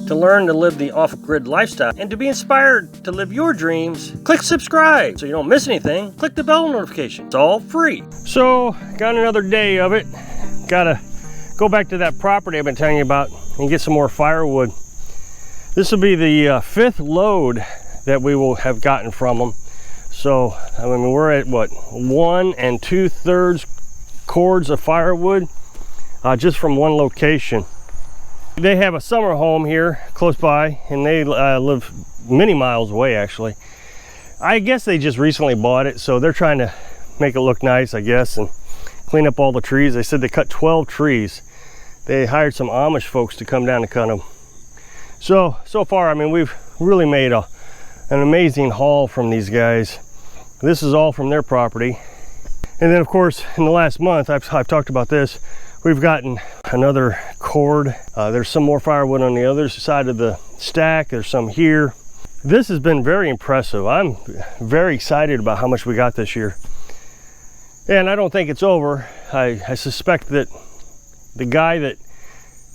To learn to live the off-grid lifestyle and to be inspired to live your dreams, click subscribe so you don't miss anything. Click the bell notification. It's all free. So, got another day of it. Gotta go back to that property I've been telling you about and get some more firewood. This will be the fifth load that we will have gotten from them. So, I mean, we're at what, 1 2/3 cords of firewood just from one location. They have a summer home here close by, and they live many miles away actually. I guess they just recently bought it, so they're trying to make it look nice, I guess, and clean up all the trees. They said they cut 12 trees. They hired some Amish folks to come down and cut them. So far, I mean, we've really made an amazing haul from these guys. This is all from their property. And then of course, in the last month, I've talked about this, we've gotten another cord. There's some more firewood on the other side of the stack. There's some here. This has been very impressive. I'm very excited about how much we got this year. And I don't think it's over. I suspect that the guy that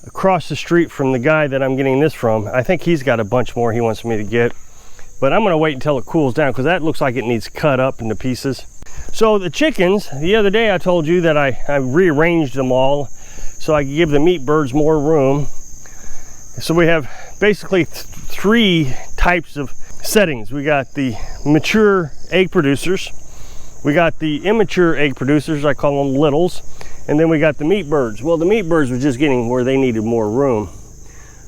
across the street from the guy that I'm getting this from, I think he's got a bunch more he wants me to get. But I'm gonna wait until it cools down because that looks like it needs cut up into pieces. So the chickens, the other day I told you that I rearranged them all so I could give the meat birds more room. So we have basically three types of settings. We got the mature egg producers, we got the immature egg producers, I call them littles, and then we got the meat birds. Well, the meat birds were just getting where they needed more room.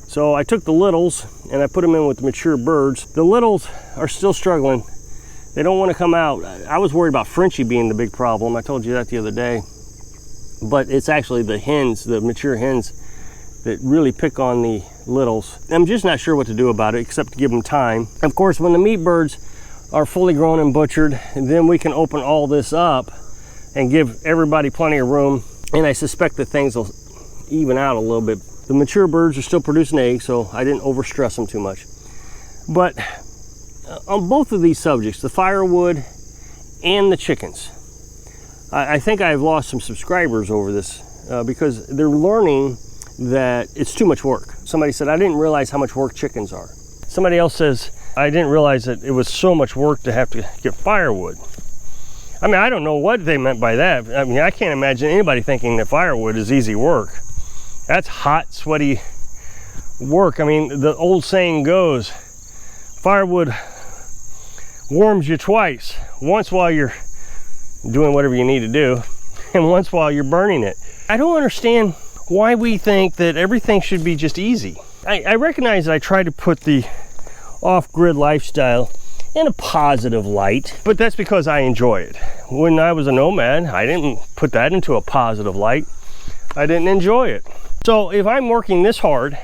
So I took the littles and I put them in with the mature birds. The littles are still struggling. They don't want to come out. I was worried about Frenchie being the big problem. I told you that the other day. But it's actually the hens, the mature hens, that really pick on the littles. I'm just not sure what to do about it except to give them time. Of course, when the meat birds are fully grown and butchered, then we can open all this up and give everybody plenty of room. And I suspect that things will even out a little bit. The mature birds are still producing eggs, so I didn't overstress them too much. But on both of these subjects, the firewood and the chickens, I think I've lost some subscribers over this because they're learning that it's too much work. Somebody said, I didn't realize how much work chickens are. Somebody else says, I didn't realize that it was so much work to have to get firewood. I mean, I don't know what they meant by that. I mean, I can't imagine anybody thinking that firewood is easy work. That's hot, sweaty work. I mean, the old saying goes, firewood warms you twice. Once while you're doing whatever you need to do, and once while you're burning it. I don't understand why we think that everything should be just easy. I recognize that I try to put the off-grid lifestyle in a positive light, but that's because I enjoy it. When I was a nomad, I didn't put that into a positive light. I didn't enjoy it. So if I'm working this hard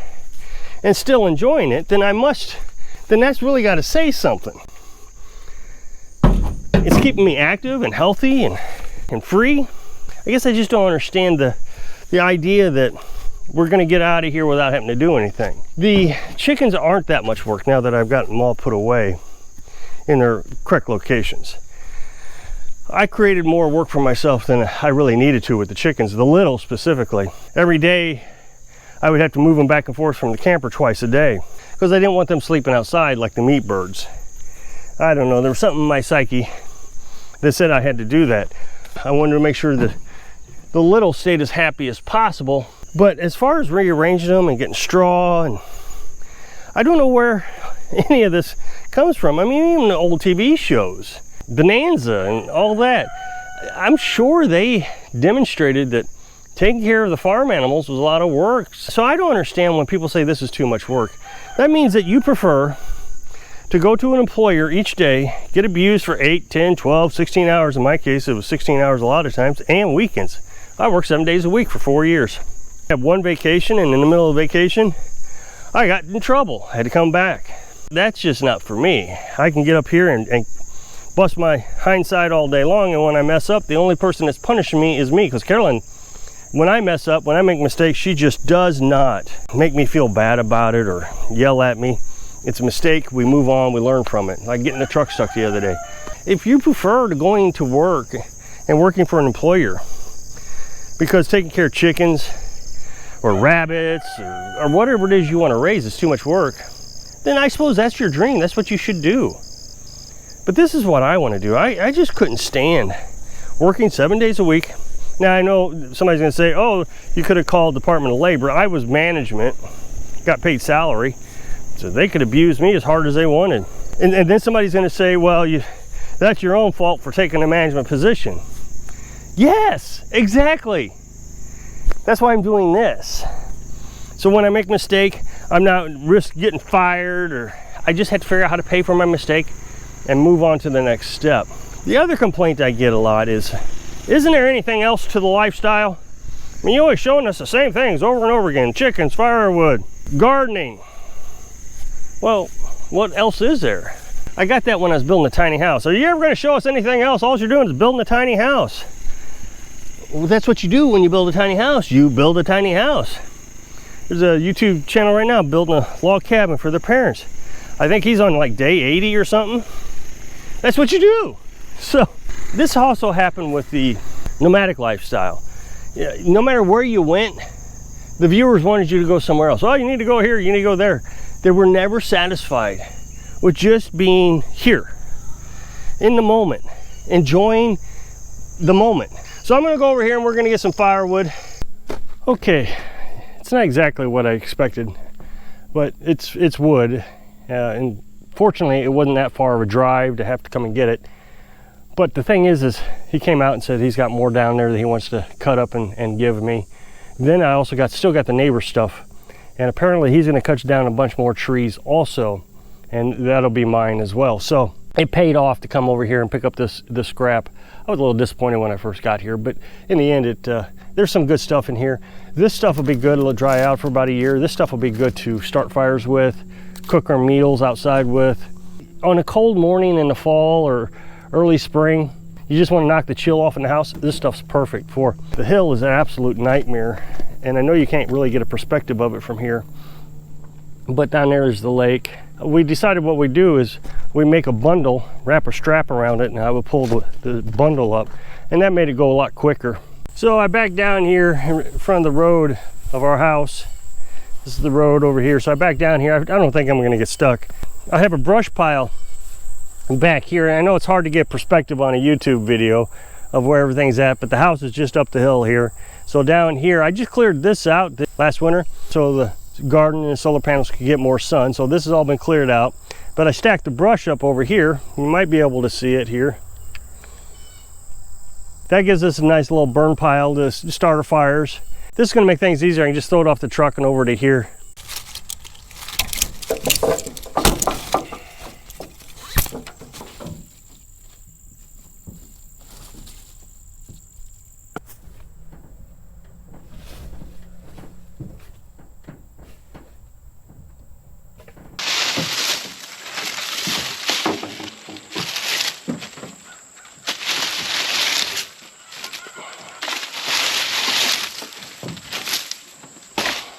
and still enjoying it, then that's really got to say something. It's keeping me active and healthy and free. I guess I just don't understand the idea that we're going to get out of here without having to do anything. The chickens aren't that much work now that I've got them all put away in their correct locations. I created more work for myself than I really needed to with the chickens, the little specifically. Every day I would have to move them back and forth from the camper twice a day because I didn't want them sleeping outside like the meat birds. I don't know, there was something in my psyche that said I had to do that. I wanted to make sure that the little stayed as happy as possible. But as far as rearranging them and getting straw, and I don't know where any of this comes from. I mean, even the old TV shows, Bonanza and all that, I'm sure they demonstrated that taking care of the farm animals was a lot of work. So I don't understand when people say this is too much work. That means that you prefer to go to an employer each day, get abused for 8, 10, 12, 16 hours. In my case, it was 16 hours a lot of times, and weekends. I worked 7 days a week for 4 years. I had one vacation, and in the middle of vacation, I got in trouble. I had to come back. That's just not for me. I can get up here and bust my hindsight all day long, and when I mess up, the only person that's punishing me is me, because Carolyn, when I mess up, when I make mistakes, she just does not make me feel bad about it or yell at me. It's a mistake, we move on, we learn from it. Like getting the truck stuck the other day. If you prefer to going to work and working for an employer, because taking care of chickens or rabbits, or whatever it is you want to raise, it's too much work, then I suppose that's your dream. That's what you should do. But this is what I want to do. I just couldn't stand working 7 days a week. Now I know somebody's going to say, oh, you could have called Department of Labor. I was management, got paid salary, so they could abuse me as hard as they wanted. And then somebody's going to say, well, that's your own fault for taking a management position. Yes, exactly. That's why I'm doing this. So when I make a mistake, I'm not risk getting fired, or I just have to figure out how to pay for my mistake and move on to the next step. The other complaint I get a lot is, isn't there anything else to the lifestyle? I mean, you're always showing us the same things over and over again. Chickens, firewood, gardening. Well, what else is there? I got that when I was building a tiny house. Are you ever going to show us anything else? All you're doing is building a tiny house. Well, that's what you do when you build a tiny house. You build a tiny house. There's a YouTube channel right now building a log cabin for their parents. I think he's on like day 80 or something. That's what you do. So this also happened with the nomadic lifestyle. No matter where you went, the viewers wanted you to go somewhere else. Oh, you need to go here, you need to go there. They were never satisfied with just being here in the moment, enjoying the moment. So I'm gonna go over here and we're gonna get some firewood. Okay, it's not exactly what I expected, but it's wood. And fortunately, it wasn't that far of a drive to have to come and get it. But the thing is he came out and said he's got more down there that he wants to cut up and give me. Then I also still got the neighbor stuff. And apparently he's gonna cut down a bunch more trees also. And that'll be mine as well. So it paid off to come over here and pick up this scrap. I was a little disappointed when I first got here, but in the end, there's some good stuff in here. This stuff will be good, it'll dry out for about a year. This stuff will be good to start fires with, cook our meals outside with. On a cold morning in the fall or early spring, you just want to knock the chill off in the house, this stuff's perfect for. The hill is an absolute nightmare, and I know you can't really get a perspective of it from here, but down there is the lake. We decided what we do is we make a bundle, wrap a strap around it, and I would pull the bundle up, and that made it go a lot quicker. So I backed down here in front of the road of our house. This is the road over here, so I back down here. I don't think I'm gonna get stuck. I have a brush pile back here. I know it's hard to get perspective on a YouTube video of where everything's at, but the house is just up the hill here. So down here, I just cleared this out last winter so the garden and solar panels could get more sun. So this has all been cleared out, but I stacked the brush up over here. You might be able to see it here. That gives us a nice little burn pile to start our fires. This is going to make things easier. I can just throw it off the truck and over to here.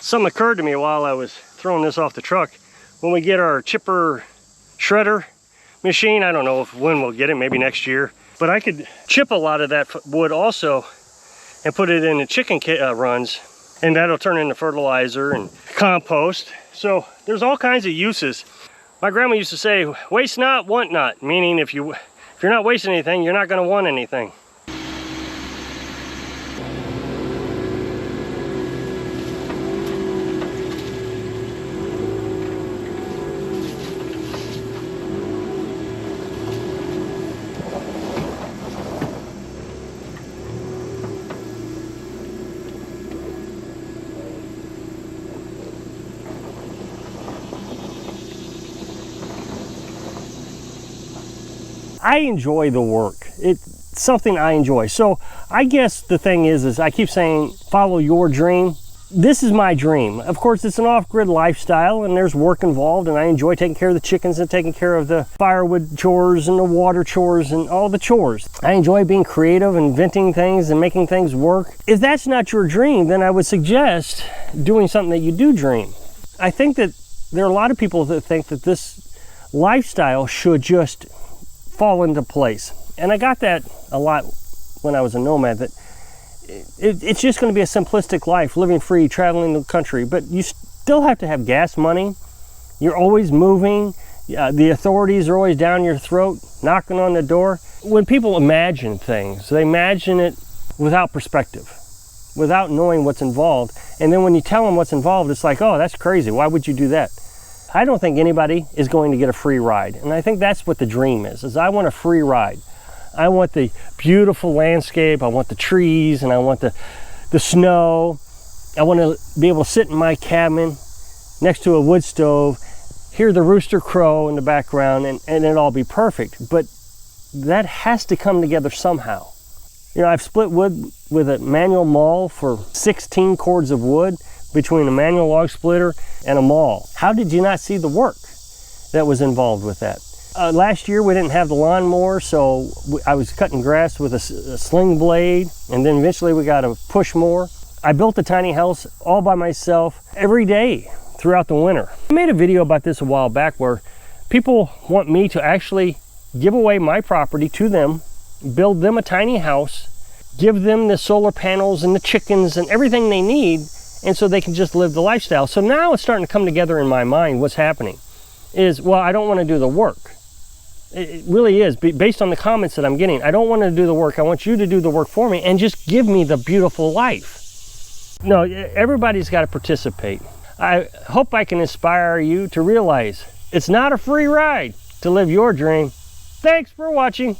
Something occurred to me while I was throwing this off the truck. When we get our chipper shredder machine, I don't know when we'll get it, maybe next year, but I could chip a lot of that wood also and put it in the chicken runs, and that'll turn into fertilizer and compost. So there's all kinds of uses. My grandma used to say, waste not, want not, meaning if you're not wasting anything, you're not going to want anything. I enjoy the work. It's something I enjoy. So I guess the thing is I keep saying, follow your dream. This is my dream. Of course, it's an off-grid lifestyle and there's work involved, and I enjoy taking care of the chickens and taking care of the firewood chores and the water chores and all the chores. I enjoy being creative, inventing things and making things work. If that's not your dream, then I would suggest doing something that you do dream. I think that there are a lot of people that think that this lifestyle should just fall into place. And I got that a lot when I was a nomad, that it's just going to be a simplistic life, living free, traveling the country, but you still have to have gas money. You're always moving. The authorities are always down your throat, knocking on the door. When people imagine things, they imagine it without perspective, without knowing what's involved. And then when you tell them what's involved, it's like, oh, that's crazy. Why would you do that? I don't think anybody is going to get a free ride. And I think that's what the dream is I want a free ride. I want the beautiful landscape. I want the trees, and I want the snow. I want to be able to sit in my cabin next to a wood stove, hear the rooster crow in the background, and it'll all be perfect. But that has to come together somehow. You know, I've split wood with a manual maul for 16 cords of wood between a manual log splitter and a maul. How did you not see the work that was involved with that? Last year we didn't have the lawnmower, so I was cutting grass with a sling blade, and then eventually we got a push mower. I built a tiny house all by myself every day throughout the winter. I made a video about this a while back where people want me to actually give away my property to them, build them a tiny house, give them the solar panels and the chickens and everything they need, and so they can just live the lifestyle. So now it's starting to come together in my mind. What's happening is, well, I don't want to do the work. It really is, based on the comments that I'm getting. I don't want to do the work. I want you to do the work for me and just give me the beautiful life. No, everybody's got to participate. I hope I can inspire you to realize it's not a free ride to live your dream. Thanks for watching.